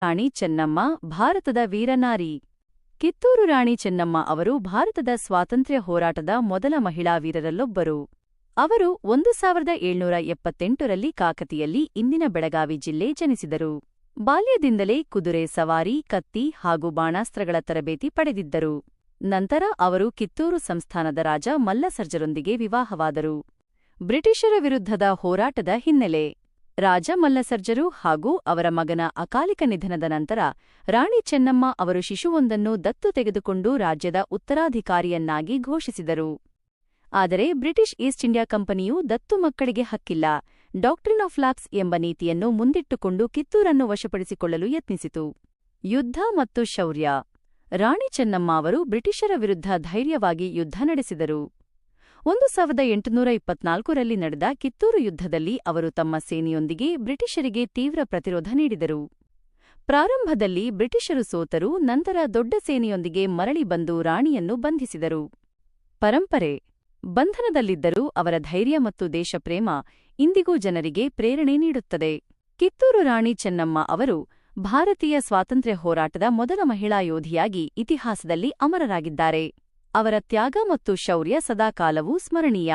ರಾಣಿ ಚೆನ್ನಮ್ಮ ಭಾರತದ ವೀರನಾರಿ. ಕಿತ್ತೂರು ರಾಣಿ ಚೆನ್ನಮ್ಮ ಅವರು ಭಾರತದ ಸ್ವಾತಂತ್ರ್ಯ ಹೋರಾಟದ ಮೊದಲ ಮಹಿಳಾ ವೀರರಲ್ಲೊಬ್ಬರು. ಅವರು 1778ರಲ್ಲಿ ಕಾಕತಿಯಲ್ಲಿ ಇಂದಿನ ಬೆಳಗಾವಿ ಜಿಲ್ಲೆ ಜನಿಸಿದರು. ಬಾಲ್ಯದಿಂದಲೇ ಕುದುರೆ ಸವಾರಿ, ಕತ್ತಿ ಹಾಗೂ ಬಾಣಾಸ್ತ್ರಗಳ ತರಬೇತಿ ಪಡೆದಿದ್ದರು. ನಂತರ ಅವರು ಕಿತ್ತೂರು ಸಂಸ್ಥಾನದ ರಾಜ ಮಲ್ಲಸರ್ಜರೊಂದಿಗೆ ವಿವಾಹವಾದರು. ಬ್ರಿಟಿಷರ ವಿರುದ್ಧದ ಹೋರಾಟದ ಹಿನ್ನೆಲೆ. ರಾಜ ಮಲ್ಲಸರ್ಜರು ಹಾಗೂ ಅವರ ಮಗನ ಅಕಾಲಿಕ ನಿಧನದ ನಂತರ ರಾಣಿ ಚೆನ್ನಮ್ಮ ಅವರು ಶಿಶುವೊಂದನ್ನು ದತ್ತು ತೆಗೆದುಕೊಂಡು ರಾಜ್ಯದ ಉತ್ತರಾಧಿಕಾರಿಯನ್ನಾಗಿ ಘೋಷಿಸಿದರು. ಆದರೆ ಬ್ರಿಟಿಷ್ ಈಸ್ಟ್ ಇಂಡಿಯಾ ಕಂಪನಿಯು ದತ್ತು ಮಕ್ಕಳಿಗೆ ಹಕ್ಕಿಲ್ಲ, ಡಾಕ್ಟ್ರಿನ್ ಆಫ್ ಲ್ಯಾಪ್ಸ್ ಎಂಬ ನೀತಿಯನ್ನು ಮುಂದಿಟ್ಟುಕೊಂಡು ಕಿತ್ತೂರನ್ನು ವಶಪಡಿಸಿಕೊಳ್ಳಲು ಯತ್ನಿಸಿತು. ಯುದ್ಧ ಮತ್ತು ಶೌರ್ಯ. ರಾಣಿ ಚೆನ್ನಮ್ಮ ಅವರು ಬ್ರಿಟಿಷರ ವಿರುದ್ಧ ಧೈರ್ಯವಾಗಿ ಯುದ್ಧ ನಡೆಸಿದರು. 1824ರಲ್ಲಿ ನಡೆದ ಕಿತ್ತೂರು ಯುದ್ಧದಲ್ಲಿ ಅವರು ತಮ್ಮ ಸೇನೆಯೊಂದಿಗೆ ಬ್ರಿಟಿಷರಿಗೆ ತೀವ್ರ ಪ್ರತಿರೋಧ ನೀಡಿದರು. ಪ್ರಾರಂಭದಲ್ಲಿ ಬ್ರಿಟಿಷರು ಸೋತರೂ ನಂತರ ದೊಡ್ಡ ಸೇನೆಯೊಂದಿಗೆ ಮರಳಿ ಬಂದು ರಾಣಿಯನ್ನು ಬಂಧಿಸಿದರು. ಪರಂಪರೆ. ಬಂಧನದಲ್ಲಿದ್ದರೂ ಅವರ ಧೈರ್ಯ ಮತ್ತು ದೇಶಪ್ರೇಮ ಇಂದಿಗೂ ಜನರಿಗೆ ಪ್ರೇರಣೆ ನೀಡುತ್ತದೆ. ಕಿತ್ತೂರು ರಾಣಿ ಚೆನ್ನಮ್ಮ ಅವರು ಭಾರತೀಯ ಸ್ವಾತಂತ್ರ್ಯ ಹೋರಾಟದ ಮೊದಲ ಮಹಿಳಾ ಯೋಧಿಯಾಗಿ ಇತಿಹಾಸದಲ್ಲಿ ಅಮರರಾಗಿದ್ದಾರೆ. ಅವರ ತ್ಯಾಗ ಮತ್ತು ಶೌರ್ಯ ಸದಾಕಾಲವೂ ಸ್ಮರಣೀಯ.